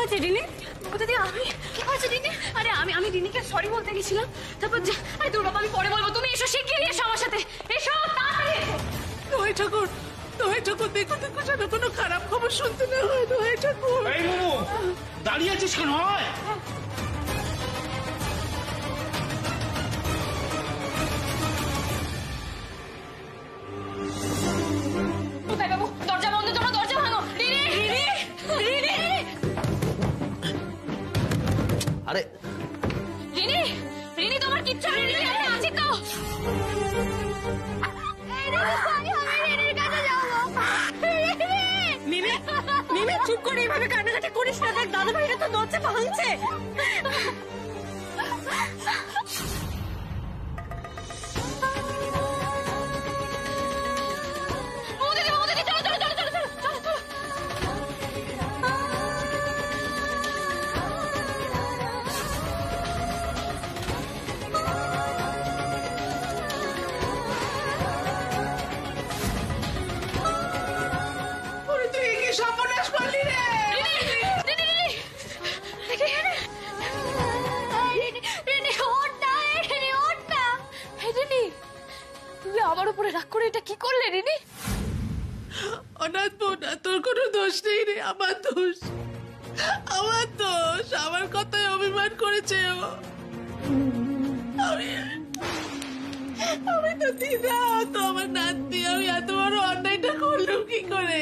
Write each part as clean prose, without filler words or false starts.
হয়েছে রিনি? দিদি আমি কি হয়েছে রিনি? আরে আমি রিনিকে সরি বলতে গেছিলাম, তারপর আরে দূর বাবা, আমি পরে বলবো, তুমি এসো, শিগগিরই এসো আমার সাথে, এসো তাড়াতাড়ি এসো। দোহাই ঠাকুর, দোহাই ঠাকুর, দেখো দেখো যেন কোনো খারাপ খবর শুনতে না হয়। দোহাই ঠাকুর। এই মোমো, দাঁড়িয়ে আছিস কেন? হয় কোথায় বাবু? দরজা বন্ধ, তোমরা দরজা ভাঙো। রিনি রিনি রিনি আরে রিনি রিনি, তোমার কিচ্ছু হবে না, রিনি আমি আছি তো। মিমি, মিমি চুপ করে এইভাবে কান্নাকাটি করিস না, দেখ দাদা ভাইরা তো দরজা ভাঙছে। তুই কি সর্বনাশ করলি রে? তুমি আমার উপরে রাগ করে এটা কি করলে রিনি? অনাথ বোনা, তোর কোনো দোষ নেই রে, আমার দোষ, আমার দোষ, আমার কথায় অভিমান করেছে ও। আমি তো দিদা, তো আমার নাতি, আমি এত বড় অন্যায়টা করলুম কি করে,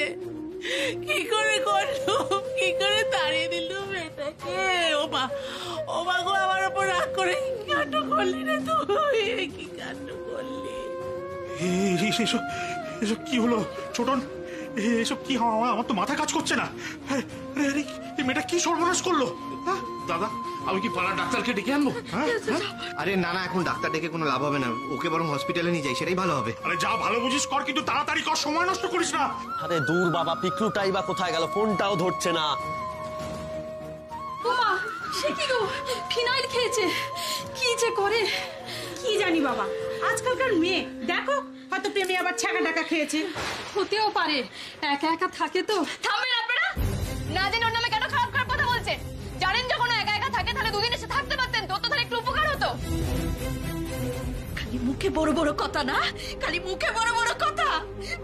কি করে করলুম, কি করে তাড়িয়ে দিলুম এটাকে? ও মা গো, আমার উপর রাগ করে কি কাণ্ড করলি রে তুই, কি কাণ্ড করলি? এসব এসব কি হলো ছোটন? এসব কি? আমার তো মাথা কাজ করছে না। এই মেয়েটা কি সর্বনাশ করলো? দাদা, আমি কি পাড়ার ডাক্তারকে ডেকে আনবো? আরে না না, এখন ডাক্তার ডেকে কোনো লাভ হবে না, ওকে বরং হসপিটালে নিয়ে যাই, সেটাই ভালো হবে। আরে যা ভালো বুঝিস কর, কিন্তু তাড়াতাড়ি কর, সময় নষ্ট করিস না। আরে দূর বাবা, পিকলুটাই বা কোথায় গেল? ফোনটাও ধরছে না। ওমা, সে কি গো, ফিনাইল খেয়েছে, কি যে করে কি জানি বাবা, আজকালকার মেয়ে দেখো, হয়তো প্রেমে আবার ছাকা টাকা খেয়েছে। হতেও পারে, একা একা থাকে তো। থামবেন আপনারা, না জেনে ওর নামে কেন খারাপ খারাপ কথা বলছেন? জানেন যখন একা একা থাকে তাহলে দুদিন এসে থাকতে পারতেন তো, তাহলে একটু উপকার হতো। খালি মুখে বড় বড় কথা না, খালি মুখে বড় বড় কথা।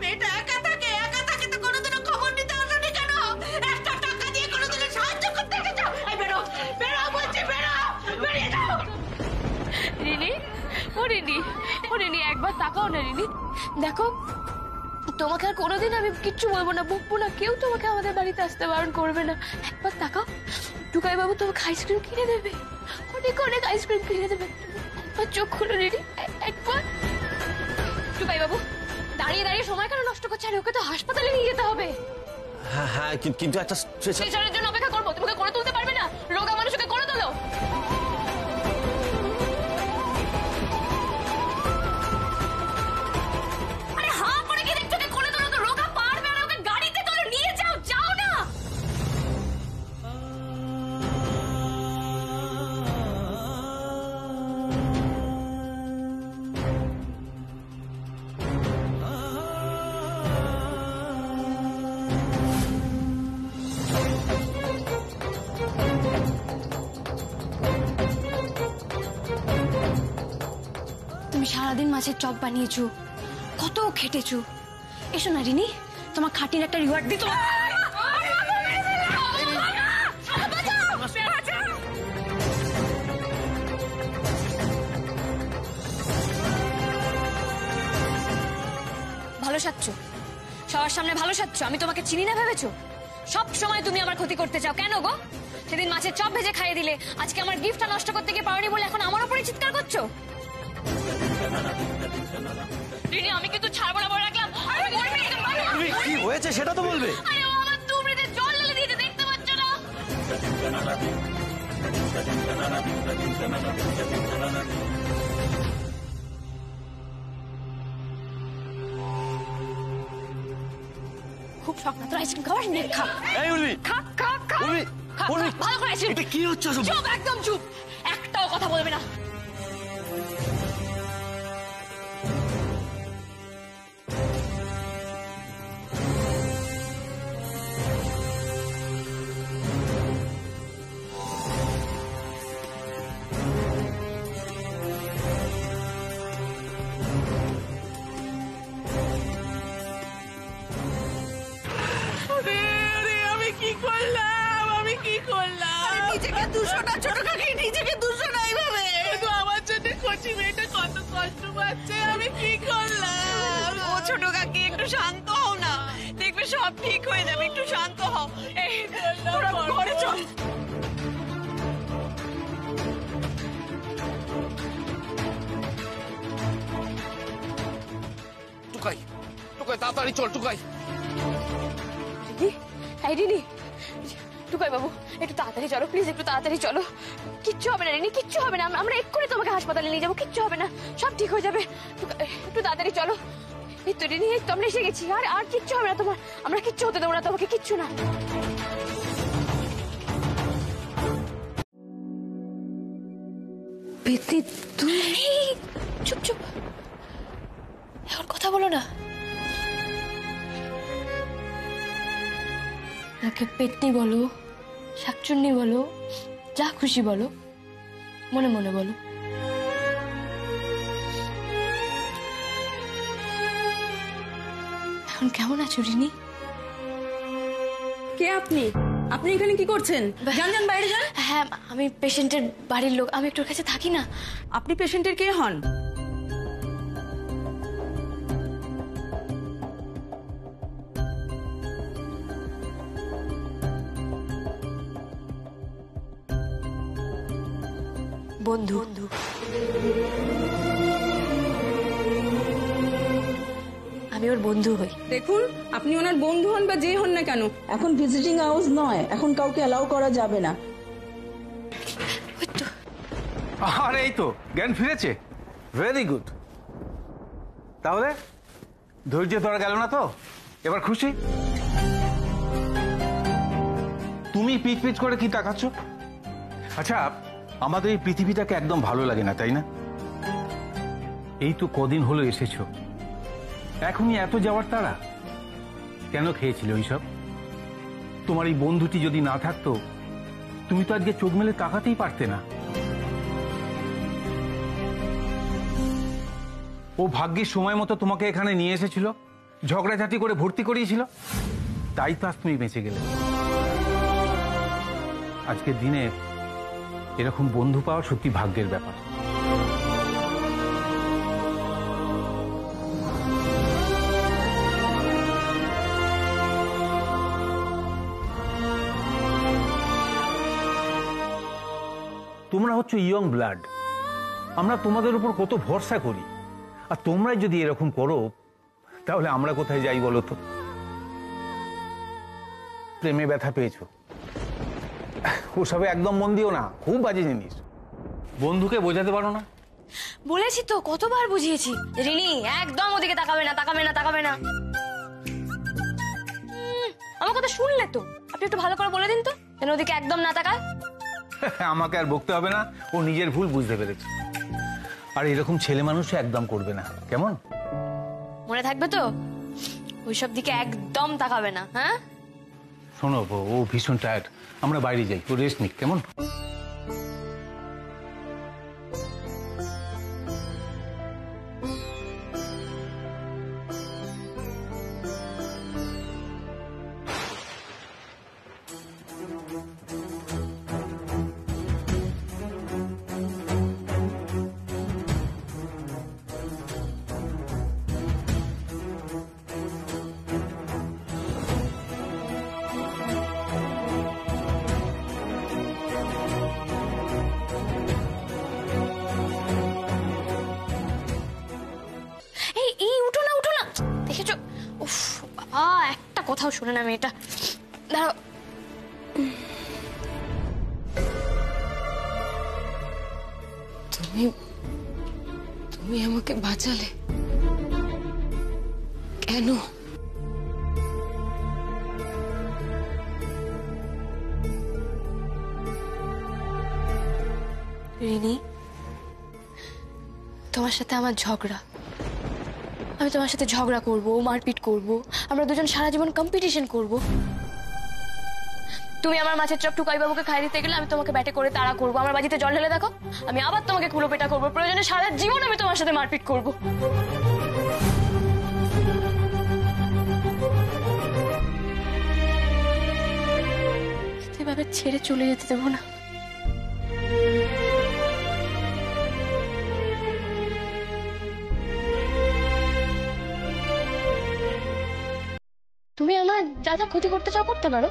মেয়েটা একা থাকে তো কোনোদিনও খবর নিতে আসেনি কেন? একটা টাকা দিয়ে কোনোদিনও সাহায্য করতে এসেছো? এই বেরো, বেরো বলছি, বেরো, বেরিয়ে যাও। রিনি, ও রিনি, ও রিনি, একবার তাকাও না রিনি। দেখো, তোমাকে আর কোনোদিন আমি কিচ্ছু বলবো না, বকবো না, কেউ তোমাকে আমাদের বাড়িতে আসতে বারণ করবে না। একবার তাকাও, টুকাই বাবু তোমাকে আইসক্রিম কিনে দেবে, অনেক অনেক আইসক্রিম কিনে দেবে। একবার চোখ খুলো রিনি, একবার। টুকাই বাবু দাঁড়িয়ে দাঁড়িয়ে সময় কেন নষ্ট করছে? আর ওকে তো হাসপাতালে নিয়ে যেতে হবে। হ্যাঁ হ্যাঁ, কিন্তু একটা স্ট্রেচারের জন্য অপেক্ষা করবো? তোমাকে করে তুলতে পারবে না? রোগা মানুষকে করে তোলো। আরে হাঁ করে কি দেখছো? করে তোলো তো, রোগা পারবে না, ওকে গাড়িতে তোলো, নিয়ে যাও, যাও না। তুমি সারাদিন মাছের চপ বানিয়েছো, কত খেটেছো। এসো না রিনি, তোমার খাটির একটা রিওয়ার্ড দিত। ভালো সাজছো, সবার সামনে ভালো সাজছো, আমি তোমাকে চিনি না ভেবেছো? সব সময় তুমি আমার ক্ষতি করতে চাও, কেন গো? সেদিন মাছের চপ ভেজে খাইয়ে দিলে, আজকে আমার গিফটটা নষ্ট করতে গিয়ে পারোনি বলে এখন আমার উপরে চিৎকার করছো। রিনি, আমি কিন্তু ছাড়বো না, বলে রাখলাম। কি হয়েছে সেটা তো বলবে। আরে ও আমার দুমড়িতে জল ঢেলে দিয়েছে, দেখতে পাচ্ছ না? খুব শখ না তোর আইসক্রিম খাওয়ার? নে খা। এই উর্মি, খা খা খা। উর্মি, খা, উর্মি, ভালো করে আইসক্রিম। এটা কি হচ্ছে সব? চুপ, একদম চুপ, একটাও কথা বলবে না। 200টা ছোট কাকি নিজেকে 200 না এইভাবে তো আমার জন্য কচি মেয়েটা কত কষ্ট পাচ্ছে আমি কি করলাম ও ছোট কাকি একটু শান্ত হও না, দেখবে সব ঠিক হয়ে যাবে, একটু শান্ত হও। এই তোরা ঘরে চল। টুকাই টুকাই তাড়াতাড়ি চল টুকাই। এই রিনি, টুকাই বাবু একটু তাড়াতাড়ি চলো প্লিজ, একটু তাড়াতাড়ি চলো। কিচ্ছু হবে না রিনি, কিচ্ছু হবে না, আমরা এক্ষুনি তোমাকে হাসপাতালে নিয়ে যাবো, কিচ্ছু হবে না, সব ঠিক হয়ে যাবে। একটু তাড়াতাড়ি চলো। এই তো রিনি, এই তো আমরা এসে গেছি, আর আর কিচ্ছু হবে না তোমার, আমরা কিচ্ছু হতে দেবো না তোমাকে, কিচ্ছু না। পেতনি তুই চুপ চুপ, এখন কথা বলো না। একে পেতনি বলো, শাকচুন্নি বলো, যা খুশি বলো, মনে মনে বলো। এখন কেমন আছো রিনি? কে আপনি? আপনি এখানে কি করছেন? যান যান বাইরে যান। হ্যাঁ আমি পেশেন্টের বাড়ির লোক, আমি একটু ওর কাছে থাকি না। আপনি পেশেন্টের কে হন? বন্ধু। আমি ওর বন্ধু হই। দেখুন, আপনি ওনার বন্ধু হন বা যে হন না কেন, এখন ভিজিটিং আওয়ার্স নয়, এখন কাউকে অ্যালাউ করা যাবে না। ওই তো আর এই তো জ্ঞান ফিরেছে, ভেরি গুড। তাহলে ধৈর্য ধরা গেল না তো, এবার খুশি? তুমি পিচ পিচ করে কি তাকাচ্ছ? আচ্ছা, আমাদের এই পৃথিবীটাকে একদম ভালো লাগে না, তাই না? এই তো কদিন হলো এসেছো, এখনই এত যাওয়ার তাড়া কেন? খেয়েছিলে ওইসব? তোমার এই বন্ধুটি যদি না থাকতো, তুমি তো আজকে চোখ মেলে তাকাতেই পারতে না। ও ভাগ্যের সময় মতো তোমাকে এখানে নিয়ে এসেছিল, ঝগড়াঝাটি করে ভর্তি করিয়েছিল, তাই তো আজ তুমি বেঁচে গেলে। আজকের দিনে এরকম বন্ধু পাওয়া সত্যি ভাগ্যের ব্যাপার। তোমরা হচ্ছে ইয়ং ব্লাড, আমরা তোমাদের উপর কত ভরসা করি, আর তোমরাই যদি এরকম করো তাহলে আমরা কোথায় যাই বলো তো? প্রেমে ব্যথা পেয়েছো, ওসবে একদম মন দিও না, খুব বাজে জিনিস। বন্ধুকে বোঝাতে পারো না? বলেছি তো, কতবার বুঝিয়েছি। রিনি একদম ওদিকে তাকাবে না, তাকাবে না, তাকাবে না। আমার কথা শুনলে তো, আপনি একটু ভালো করে বলে দিন তো যেন ওদিকে একদম না তাকায়। আমাকে আর বকতে হবে না, ও নিজের ভুল বুঝতে পেরেছে। আর এরকম ছেলে মানুষও একদম করবে না, কেমন? মনে থাকবে তো, ওইসব দিকে একদম তাকাবে না। হ্যাঁ শোনো, ও ভীষণ টায়ার্ড, আমরা বাইরে যাই, ও রেস্ট নিক, কেমন? একটা কথাও শুনে না মেয়েটা। দাঁড়াও, তুমি তুমি আমাকে বাঁচালে কেন? রিনি, তোমার সাথে আমার ঝগড়া, আমি তোমার সাথে ঝগড়া করব, মারপিট করব, আমরা দুজন সারা জীবন কম্পিটিশন করব। তুমি আমার মাছের চপ টুকাই বাবুকে খাই দিতে গেলে আমি তোমাকে ব্যাটে করে তাড়া করব, আমার বাজিতে জল ঢেলে দেখো, আমি আবার তোমাকে কুলো পেটা করবো, প্রয়োজনে সারা জীবন আমি তোমার সাথে মারপিট করব। এভাবে ছেড়ে চলে যেতে দেবো না। আমার যা যা ক্ষতি করতে চাও করতে পারো,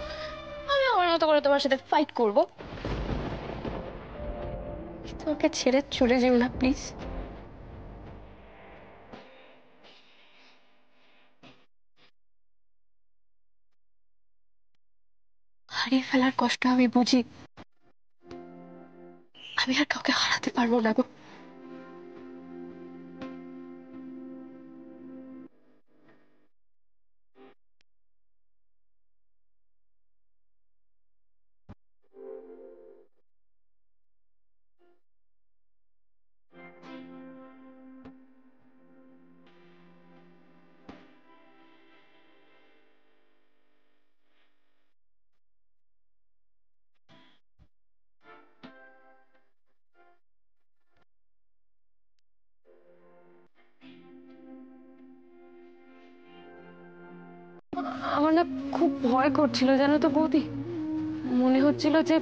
আমি আমার মতো করে তোমার সাথে ফাইট করব। তোমাকে ছেড়ে চলে যেও না প্লিজ। হারিয়ে ফেলার কষ্ট আমি বুঝি, আমি আর কাউকে হারাতে পারবো না গো। আমার না খুব ভয় করছিল জানো তো বৌদি, মনে হচ্ছিল যে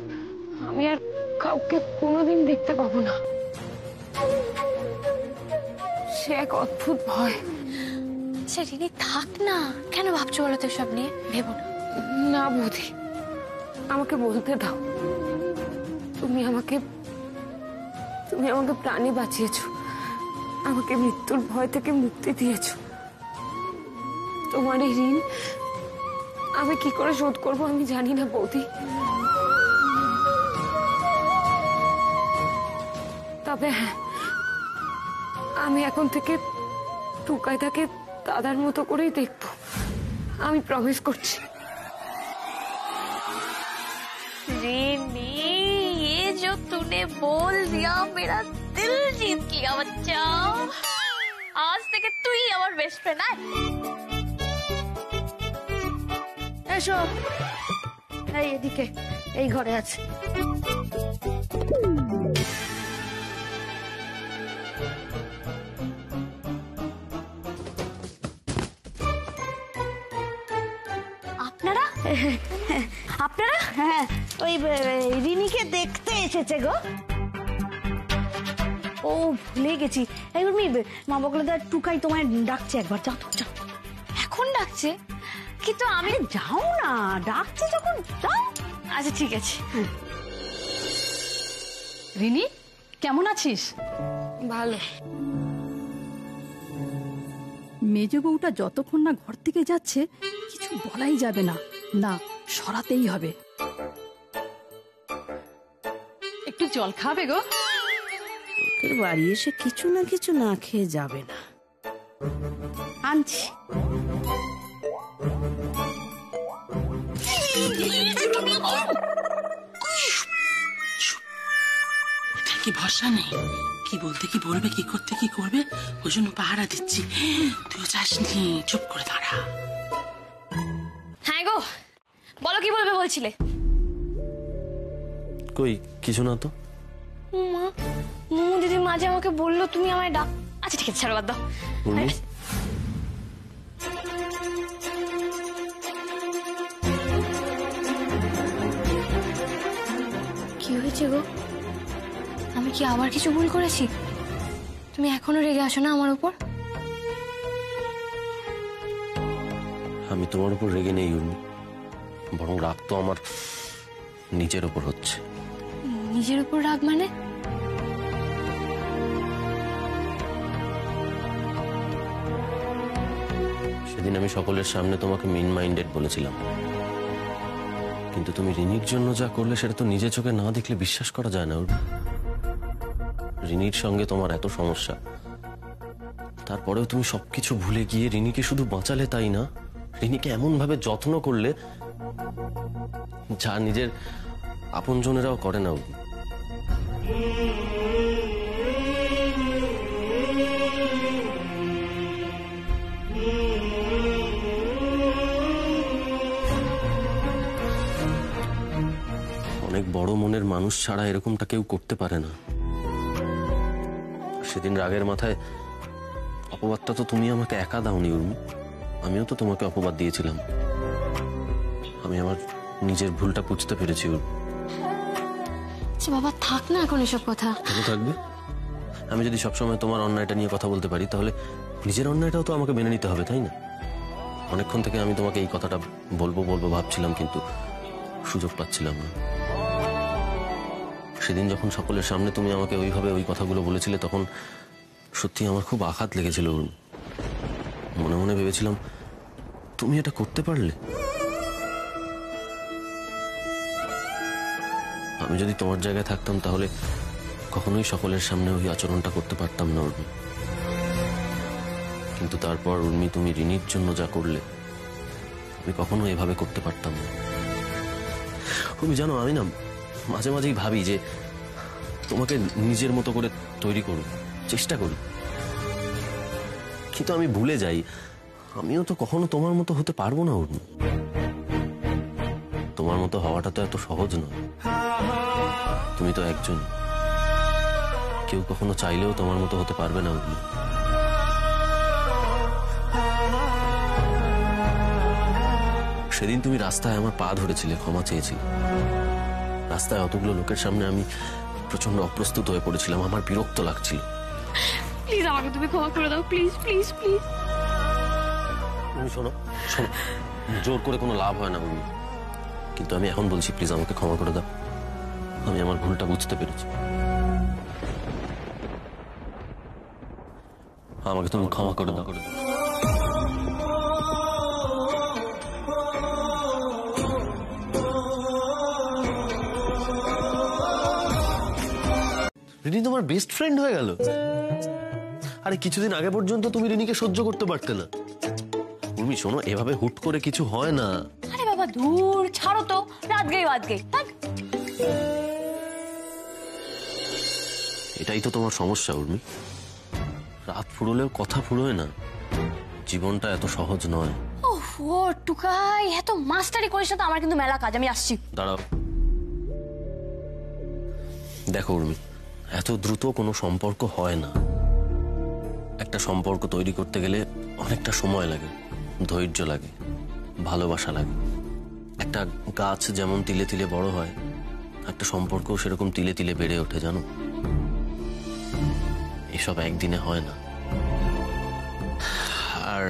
আমি আর কাউকে কোনোদিন দেখতে পাবো না। সে এক অদ্ভুত ভয়। সে রিনি থাক না, কেন ভাবছো বলো তো সব নিয়ে? ভেবো না। না বৌদি, আমাকে বলতে দাও। তুমি আমাকে প্রাণে বাঁচিয়েছো, আমাকে মৃত্যুর ভয় থেকে মুক্তি দিয়েছো। তোমার এই ঋণ আমি কি করে শোধ করবো আমি জানি না বৌদি, তবে হ্যাঁ, আমি এখন থেকে টুকাইদাকে দাদার মতো করেই দেখবো, আমি প্রমিস করছি। রিনি, ये जो तूने बोल दिया मेरा दिल जीत लिया बच्चा। आज থেকে তুই আমার বেস্ট ফ্রেন্ড। আয় এসো, এই এদিকে, এই ঘরে আছে। আপনারা আপনারা? হ্যাঁ, ওই রিনিকে দেখতে এসেছে গো। ও ভুলে গেছি, এই উর্মি, মা বকলেদার টুকাই তোমায় ডাকছে, একবার যাও তো, যাও। এখন ডাকছে? কিন্তু আমি যাও না, ডাকছে যখন যাও। আচ্ছা ঠিক আছে। রিনি, কেমন আছিস? ভালো। মেজ বউটা যতক্ষণ না ঘর থেকে যাচ্ছে কিছু বলাই যাবে না, না সরাতেই হবে। একটু জল খাবে গো? লোকের বাড়ি এসে কিছু না কিছু না খেয়ে যাবে না। আনছি। কি ভরসা নেই, কি বলতে কি বলবে, কি করতে কি করবে, ওই জন্য পাহারা দিচ্ছি। তুইও যাসনি, চুপ করে দাঁড়া। হ্যাঁ গো, বলো কি বলবে বলছিলে? কই কিছু না তো। মা, মুমু দিদি মাঝে আমাকে বললো তুমি আমায় ডাক। আচ্ছা ঠিক আছে, ছাড়ো, বাদ দাও। উর্মি, কি হয়েছে গো? আমি কি আবার কিছু ভুল করেছি? তুমি এখনো রেগে আসো না আমার উপর? আমি তোমার উপর রেগে নেই উর্মি, বরং রাগ তো আমার নিজের উপর হচ্ছে। নিজের উপর রাগ মানে? সেদিন আমি সকলের সামনে তোমাকে মিন মাইন্ডেড বলেছিলাম, কিন্তু তুমি রিনির জন্য যা করলে সেটা তো নিজে চোখে না দেখলে বিশ্বাস করা যায় না। রিনির সঙ্গে তোমার এত সমস্যা, তারপরেও তুমি সবকিছু ভুলে গিয়ে রিনিকে শুধু বাঁচালে তাই না, রিনিকে এমন ভাবে যত্ন করলে যা নিজের আপনজনেরাও করে না। অনেক বড় মনের মানুষ ছাড়া এরকমটা কেউ করতে পারে না। সেদিন রাগের মাথায় অপবাদটা তো তুমি আমাকে একা দাওনি উর্মি, আমিও তো তোমাকে অপবাদ দিয়েছিলাম। আমি আমার নিজের ভুলটা বুঝতে পেরেছি উর্মি। আচ্ছা বাবা, থাক না এখন এসব কথা। কেন থাকবে? আমি যদি সবসময় তোমার অন্যায়টা নিয়ে কথা বলতে পারি তাহলে নিজের অন্যায়টাও তো আমাকে মেনে নিতে হবে, তাই না? অনেকক্ষণ থেকে আমি তোমাকে এই কথাটা বলবো বলবো ভাবছিলাম, কিন্তু সুযোগ পাচ্ছিলাম না। সেদিন যখন সকলের সামনে তুমি আমাকে ওইভাবে ওই কথাগুলো বলেছিলে, তখন সত্যি আমার খুব আঘাত লেগেছিল। মনে মনে ভেবেছিলাম তুমি এটা করতে পারলে। আমি যদি তোমার জায়গায় থাকতাম তাহলে কখনোই সকলের সামনে ওই আচরণটা করতে পারতাম না উর্মি। কিন্তু তারপর উর্মি, তুমি রিনির জন্য যা করলে, আমি কখনো এভাবে করতে পারতাম না। তুমি জানো, আমি না মাঝে মাঝেই ভাবি যে তোমাকে নিজের মতো করে তৈরি করব, চেষ্টা করি, কিন্তু আমি ভুলে যাই আমিও তো কখনো তোমার মতো হতে পারবো না উর্মি। তোমার মতো হওয়াটা তো এত সহজ নয়। তুমি তো একজন, কেউ কখনো চাইলেও তোমার মতো হতে পারবে না উর্মি। সেদিন তুমি রাস্তায় আমার পা ধরেছিলে, ক্ষমা চেয়েছিলে। রাস্তায় অতগুলো লোকের সামনে আমি প্রচন্ড অপ্রস্তুত হয়ে পড়েছিলাম, আমার বিরক্ত লাগছিল। প্লিজ আমাকে তুমি ক্ষমা করে দাও, প্লিজ প্লিজ প্লিজ। তুমি শোনো শোনো, জোর করে কোনো লাভ হয় না উর্মি, কিন্তু আমি এখন বলছি প্লিজ আমাকে ক্ষমা করে দাও। আমি আমার ভুলটা বুঝতে পেরেছি, আমাকে তুমি ক্ষমা করে দাও। রিনি তোমার বেস্ট ফ্রেন্ড হয়ে গেল। আরে কিছুদিন আগে পর্যন্ত তুমি রিনিকে সহ্য করতে পারতে না। উর্মি শোনো, এভাবে হুট করে কিছু হয় না। আরে বাবা দূর, ছাড়ো তো, রাত গেই এটাই তো তোমার সমস্যা উর্মি, রাত ফুরোলেও কথা ফুরোয় না। জীবনটা এত সহজ নয়। ও টুকাই, এত মাস্টারি করিস না তো, আমার কিন্তু মেলা কাজ, আমি আসছি। দাঁড়াও, দেখো উর্মি, এত দ্রুত কোনো সম্পর্ক হয় না। একটা সম্পর্ক তৈরি করতে গেলে অনেকটা সময় লাগে, ধৈর্য লাগে, ভালোবাসা লাগে। একটা গাছ যেমন তিলে তিলে বড় হয়, একটা সম্পর্ক সেরকম তিলে তিলে বেড়ে ওঠে, জানো। এসব একদিনে হয় না। আর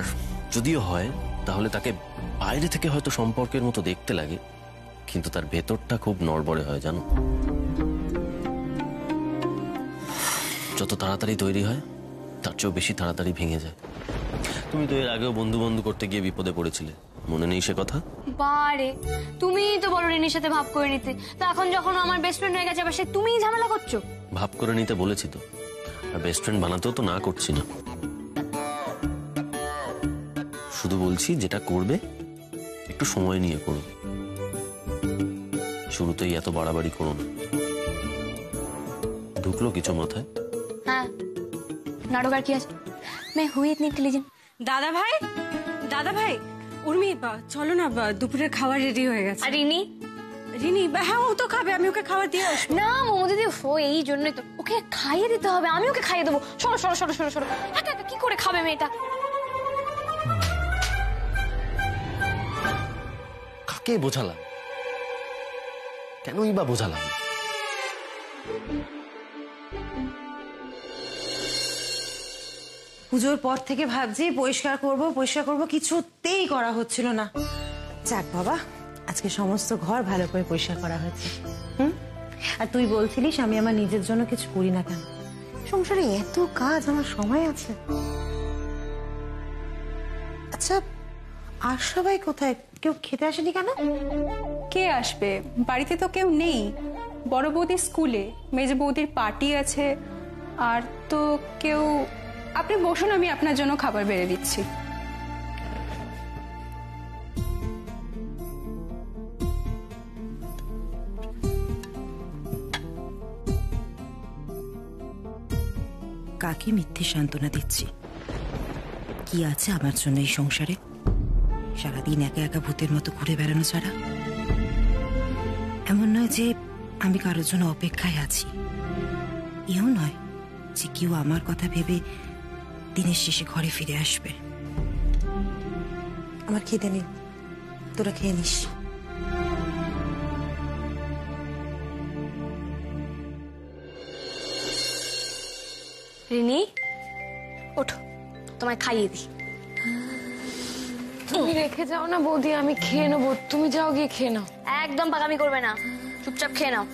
যদিও হয়, তাহলে তাকে বাইরে থেকে হয়তো সম্পর্কের মতো দেখতে লাগে, কিন্তু তার ভেতরটা খুব নড়বড়ে হয়, জানো। যত তাড়াতাড়ি তৈরি হয় তার চেয়েও বেশি তাড়াতাড়ি ভেঙে যায়। তুমি তো এর আগেও বন্ধু বন্ধু করতে গিয়ে বিপদে পড়েছিলে, মনে নেই সে কথা? বারে, তুমিই তো বলো রিনির সাথে ভাব করে নিতে, তো এখন যখন আমার বেস্ট ফ্রেন্ড হয়ে গেছে, আবার সে তুমিই ঝামেলা করছো। ভাব করে নিতে বলেছি তো, আর বেস্ট ফ্রেন্ড বানাতেও তো না করছি না। শুধু বলছি যেটা করবে একটু সময় নিয়ে করো, শুরুতেই এত বাড়াবাড়ি করো না। ঢুকলো কিছু মাথায়? হ্যাঁ, নাটক আর কি আছে, मैं हुई इतनी इंटेलिजेंट। দাদা ভাই, উর্মি চলো না, দুপুরের খাবার রেডি হয়ে গেছে। আর রিনি? রিনি হ্যাঁ, ও তো খাবে, আমি ওকে খাবার দিয়ে আসবো। না মোমো দিদি, ও এই জন্যই তো ওকে খাইয়ে দিতে হবে, আমি ওকে খাইয়ে দেবো। সরো সরো সরো সরো সরো, একা একা কি করে খাবে মেয়েটা? কাকে বোঝালাম, কেনই বা বোঝালাম? পুজোর পর থেকে ভাবছি পরিষ্কার করব, কিছুতেই করা হচ্ছিল না। যাক বাবা, আজকে সমস্ত ঘর ভালো করে পরিষ্কার করা হয়েছে। আর তুই বলছিলিস আমি আমার নিজের জন্য কিছু করি না কেন? সংসারে এত কাজ, আমার সময় আছে। আচ্ছা, আর সবাই কোথায়? কেউ খেতে আসেনি কেন? কে আসবে? বাড়িতে তো কেউ নেই। বড় বৌদি স্কুলে, মেজ বৌদির পার্টি আছে, আর তো কেউ। আপনি বসুন, আমি আপনার জন্য খাবার বেড়ে দিচ্ছি। কাকে মিথ্যে সান্ত্বনা দিচ্ছি? কি আছে আমার জন্য এই সংসারে? সারাদিন একা একা ভূতের মতো ঘুরে বেড়ানো ছাড়া। এমন নয় যে আমি কারোর জন্য অপেক্ষায় আছি, এও নয় যে কেউ আমার কথা ভেবে দিনের শেষে ঘরে ফিরে আসবে। আমার খিদে নেই, তোরা খেয়ে নিস। রিনি ওঠো, তোমায় খাইয়ে দিই। তুমি রেখে যাও না বৌদি, আমি খেয়ে নেবো, তুমি যাও গিয়ে খেয়ে নাও। একদম পাকামি করবে না, চুপচাপ খেয়ে নাও।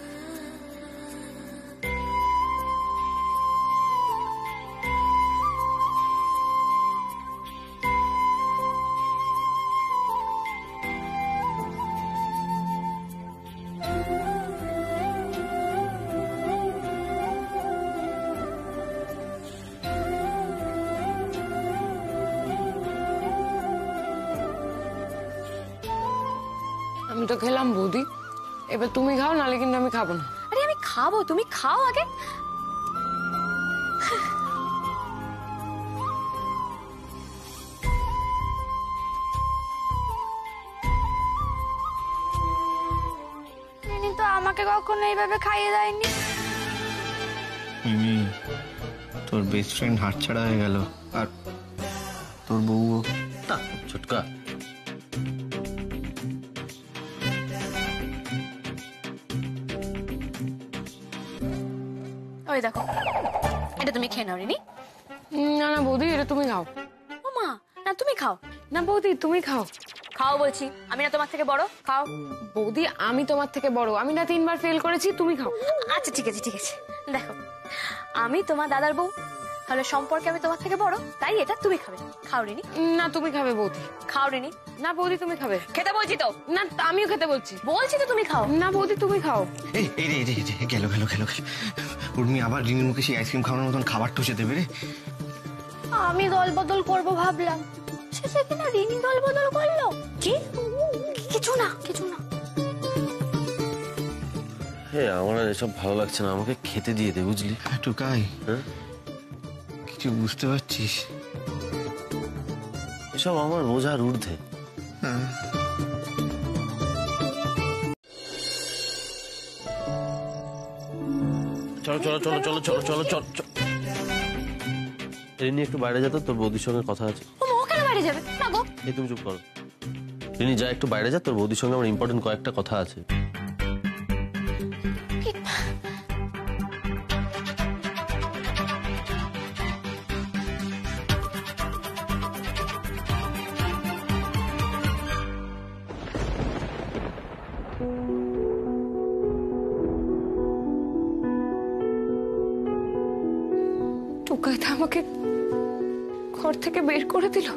আমি তো খেলাম বৌদি, এবার তুমি খাও, নালে কিন্তু আমি খাবো না। আরে আমি খাবো, তুমি খাও আগে। তো আমাকে কখনো এইভাবে খাইয়ে দেয়নি। তোর বেস্ট ফ্রেন্ড হাত ছাড়া হয়ে গেল, আর তোর বউ ছুটকা। ওই দেখো, এটা তুমি খেয়ে নাও রিনি। না না বৌদি, এটা তুমি খাও। ও মা, না তুমি খাও। না বৌদি, তুমি খাও। খাও বলছি, আমি না তোমার থেকে বড়, খাও। বৌদি আমি তোমার থেকে বড়, আমি না 3 বার ফেল করেছি, তুমি খাও। আচ্ছা ঠিক আছে ঠিক আছে, দেখো আমি তোমার দাদার বউ, তাহলে সম্পর্কে আমি তোমার থেকে বড়, তাই এটা তুমি খাবে। খাও রিনি। না তুমি খাবে বৌদি। খাও রিনি। না বৌদি তুমি খাবে। খেতে বলছি তো। না আমিও খেতে বলছি। বলছি তো তুমি খাও। না বৌদি তুমি খাও। এই রে গেল গেল গেল গেল। উর্মি আবার রিনির মুখে সেই আইসক্রিম খাওয়ানোর মতন খাবার ঠুসে দেবে রে। আমি দল বদল করবো ভাবলাম, শেষে কিনা রিনি দল বদল করলো। কি? কিছু না কিছু না। হ্যাঁ, আমার আর এসব ভালো লাগছে না, আমাকে খেতে দিয়ে দে, বুঝলি? টুকাই, হ্যাঁ কিছু বুঝতে পারছিস? এসব আমার বোঝার ঊর্ধ্বে। চলো চলো চলো চলো চলো চলো চলো চলো। রিনি একটু বাইরে যা তো, তোর বৌদির সঙ্গে কথা আছে। ও কেন বাইরে যাবে? না গো। এই তুমি চুপ করো। রিনি যা, একটু বাইরে যা, তোর বৌদির সঙ্গে আমার ইম্পর্টেন্ট কয়েকটা কথা আছে। টুকাই তো আমাকে ঘর থেকে বের করে দিল।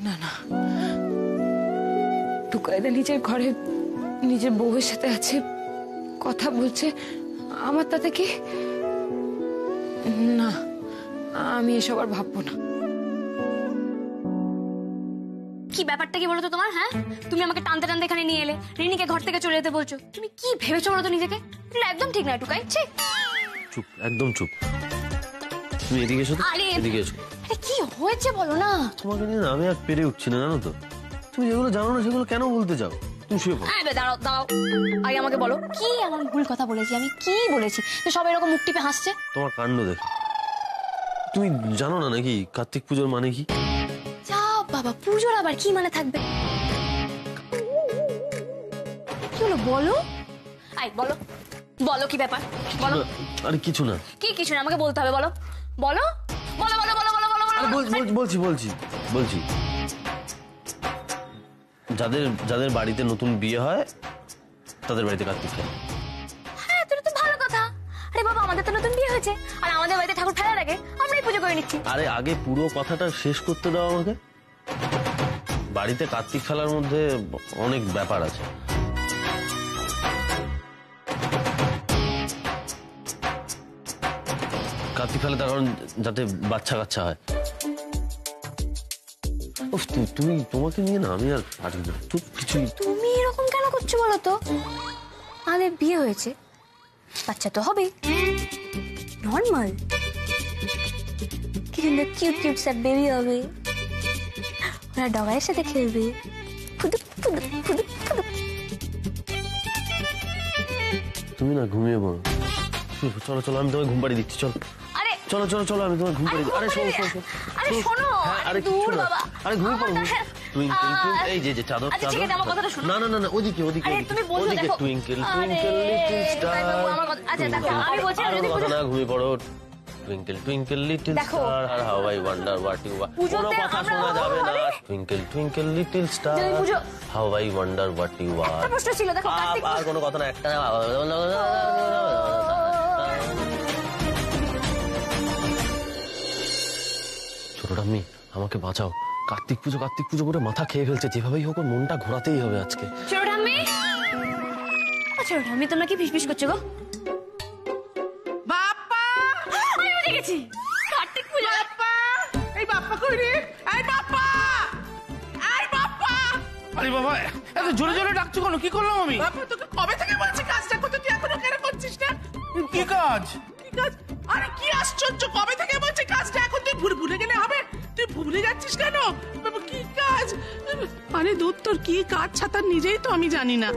না না, টুকাইদা নিজের ঘরে নিজের বউয়ের সাথে আছে, কথা বলছে, আমার তাতে কি? না, আমি এসব আর ভাববো না। কি ব্যাপারটা কি বলতো তোমার? হ্যাঁ, তুমি আমাকে টানতে টানতে এখানে নিয়ে এলে, রিনিকে ঘর থেকে চলে যেতে বলছো। তুমি কি ভেবেছো বলো তো নিজেকে? এটা একদম ঠিক নয় টুকাই। চুপ, একদম চুপ। তুমি এদিকে এসো তো, এদিকে এসো। আরে কি হয়েছে বলো না। তোমাকে নিয়ে না আমি আর পেরে উঠছি না, জানো তো। তুমি যেগুলো জানো না সেগুলো কেন বলতে চাও? তুমি শুয়ে পড়ো। দাঁড়াও দাঁড়াও, আগে আমাকে বলো কি এমন ভুল কথা বলেছি আমি? কি বলেছি যে সবাই এরকম মুখ টিপে হাসছে? তোমার কাণ্ড দেখো। তুমি জানো না নাকি কার্তিক পুজোর মানে কি? যা বাবা, পুজোর আবার কি মানে থাকবে? কি হলো বলো? আই বলো, বলো কি ব্যাপার বলো। আরে কিছু না। কি কিছু না? আমাকে বলতে হবে, বলো বলো বলো বলো বলো বলো বলো। বলছি বলছি বলছি। যাদের বাড়িতে নতুন বিয়ে হয় তাদের বাড়িতে কার্তিক খায়। হ্যাঁ, তোর তো ভালো কথা। আরে বাবা, আমাদের তো নতুন বিয়ে হয়েছে, আর আমাদের বাড়িতে ঠাকুর ফেলার আগে আমরাই পুজো করে নিচ্ছি। আরে আগে পুরো কথাটা শেষ করতে দাও আমাকে। বাড়িতে কার্তিক ফেলার মধ্যে অনেক ব্যাপার আছে। কার্তিক ফেলে তার কারণ যাতে বাচ্চা কাচ্চা হয়। তুমি তোমাকে নিয়ে না আমি আর পারি না। কিছুই। তুমি এরকম কেন করছো বলো তো? আমাদের বিয়ে হয়েছে, বাচ্চা তো হবে, নর্মাল। কি সুন্দর কিউট কিউট সব বেবি হবে, ওরা ডগাইয়ের সাথে খেলবে, ফুদুক ফুদুক ফুদুক ফুদুক। তুমি না ঘুমিয়ে পড়ো। চলো চলো, আমি তোমায় ঘুম পাড়িয়ে দিচ্ছি। চলো চলো চলো চলো, আমি তোমায় ঘুম পাড়িয়ে দিচ্ছি। আরে শোনো শোনো আরে শোনো, আরে দূর বাবা, আরে ঘুমিয়ে পড়ো। এই যে চাদর চাদর। না না না না, ওদিকে ওদিকে ওদিকে। Twinkle twinkle little star. আচ্ছা দেখো, আমি বলছি না, ঘুমিয়ে পড়ো। টুইঙ্কেল টুইঙ্কেল লিটল দেখো। Star how I wonder what you are. পুজোতে কোনো কথা আমরা- শোনা যাবে না। আরে! টুইঙ্কেল টুইঙ্কেল লিটল স্টার যদি পুজো- how I wonder what you are. একটা প্রশ্ন ছিল, দেখো, কার্তিক আর কোনো কথা না, একটা ছোট ঠাম্মি আমাকে বাঁচাও। কার্তিক পুজো করে মাথা খেয়ে ফেলছে। যেভাবেই হোক ওর মনটা ঘোরাতেই হবে আজকে। ছোট ঠাম্মি, ছোট ঠাম্মি তোমরা কি ফিসফিস করছো গো? বাপ্পা, আমি বুঝে গেছি, কার্তিক পুজো। বাপ্পা, এই বাপ্পা কই রে? এই বাপ্পা, এই বাপ্পা। আরে বাবা, এত জোরে জোরে ডাকছো কেন? কি করলাম আমি? বাপ্পা, তোকে কবে থেকে বলছি কাজটা করতে, তুই এখনো কেন করছিস না? কি কাজ? কি কাজ? আরে কি আশ্চর্য, কবে থেকে বলছি কাজটা, এখন তুই ভুলে গেলে হবে? তুই ভুলে যাচ্ছিস কেন? বাবা, কি কাজ? আরে দূর, তোর কি কাজ ছাতা নিজেই তো আমি জানি না।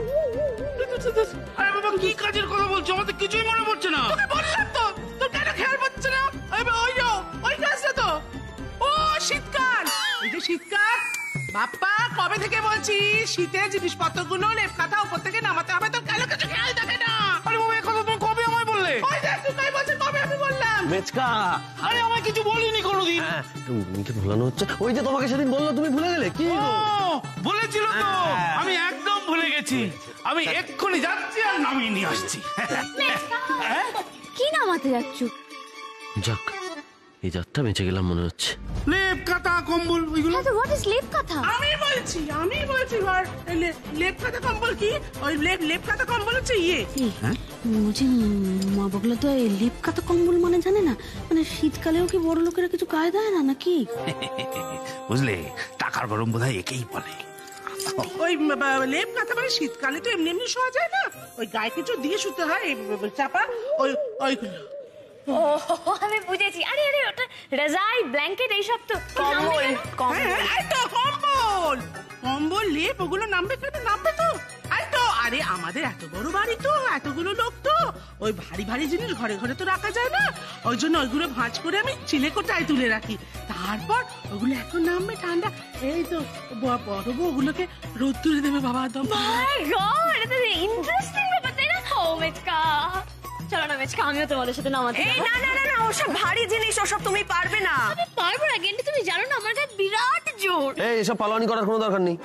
আরে বাবা, কি কাজের কথা বলছো? আমার তো কিছুই মনে পড়ছে না। তোকে বললাম তো, তোর কেন খেয়াল পড়ছে না? ওই কাজটা তো, ও শীতকাল, এই যে শীতকাল। বাপ্পা, কবে থেকে বলছি শীতের জিনিসপত্রগুলো লেপ কাঁথা উপর থেকে নামাতে হবে, তো কেন কিছু খেয়াল থাকে না? আরে বাবা, এই কথা তুমি কবে আমায় বললে? ওই দেখ, তুই তাই বলছিস, কবে আমি বললাম? মেচকা, আরে আমায় কিছু বলিনি কোনোদিন। হ্যাঁ, তুমিকে ভুলানো হচ্ছে। ওই যে তোমাকে সেদিন বললো, তুমি ভুলে গেলে কি গো? ও, বলেছিল তো, আমি একদম ভুলে গেছি। আমি এক্ষুনি যাচ্ছি আর নামিয়ে নিয়ে আসছি। কি নামাতে যাচ্ছ? যাক, এই যাত্রা বেঁচে গেলাম মনে হচ্ছে। লেপ কাঁথা কম্বল ওইগুলো। হ্যাঁ, তো হোয়াট ইজ লেপ কথা? আমি বলছি ঘর লেপ কাঁথা কম্বল। কি ওই লেপ কাঁথা কম্বল হচ্ছে ইয়ে। বলছি মা বগলা তো এই লেপ কাঁথা কম্বল মানে জানে না, মানে শীতকালেও কি বড় লোকেরা কিছু গায়ে দেয় না নাকি? বুঝলে, টাকার গরম বোধহয় একেই বলে। ওই লেপ কাঁথা মানে শীতকালে তো এমনি এমনি শোয়া যায় না, ওই গায়ে কিছু দিয়ে শুতে হয়, চাপা ওইগুলো। ও, আমি বুঝেছি। আরে আরে, ওটা রাজাই, ব্ল্যাঙ্কেট, এইসব তো কম্বল। এই তো কম্বল, কম্বল লেপ, ওগুলো নামবে কেন? নামবে তো। এই তো, আরে আমাদের এত বড় বাড়ি তো, এতগুলো লোক তো, ওই ভারী ভারী জিনিস ঘরে ঘরে তো রাখা যায় না, ওই জন্য ওইগুলো ভাঁজ করে আমি চিলেকোঠায় তুলে রাখি। তারপর ওগুলো এখন নামবে ঠান্ডা। এই তো বড় বউ ওগুলোকে রোদ তুলে দেবে বাবা। মাই গড, এটা তো ইন্টারেস্টিং ব্যাপার, তাই না? ও মেচকা, চলো না মেচকা, আমিও তোমাদের সাথে নামাতে যাবো। না না না না, ওসব ভারী জিনিস, ওসব তুমি পারবে না। আমি পারবো না গেন্ডি, তুমি জানো না আমার গায়ে বিরাট জোর। এই এসব পালানি করার কোনো দরকার নেই,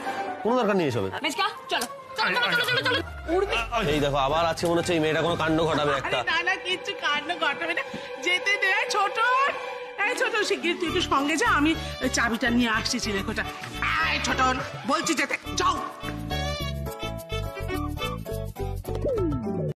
কোনো দরকার নেই এসবের। মেচকা, চলো চলো চলো চলো চলো। উড়বে। এই দেখো, আবার আজকে মনে হচ্ছে এই মেয়েটা কোনো কাণ্ড ঘটাবে একটা। আরে না না, কিচ্ছু কাণ্ড ঘটাবে না, যেতে দে। ছোট, এই ছোট, শিগগির তুই একটু সঙ্গে যা, আমি ওই চাবিটা নিয়ে আসছি চিলেকোঠা। এই ছোট, বলছি যেতে, যাও।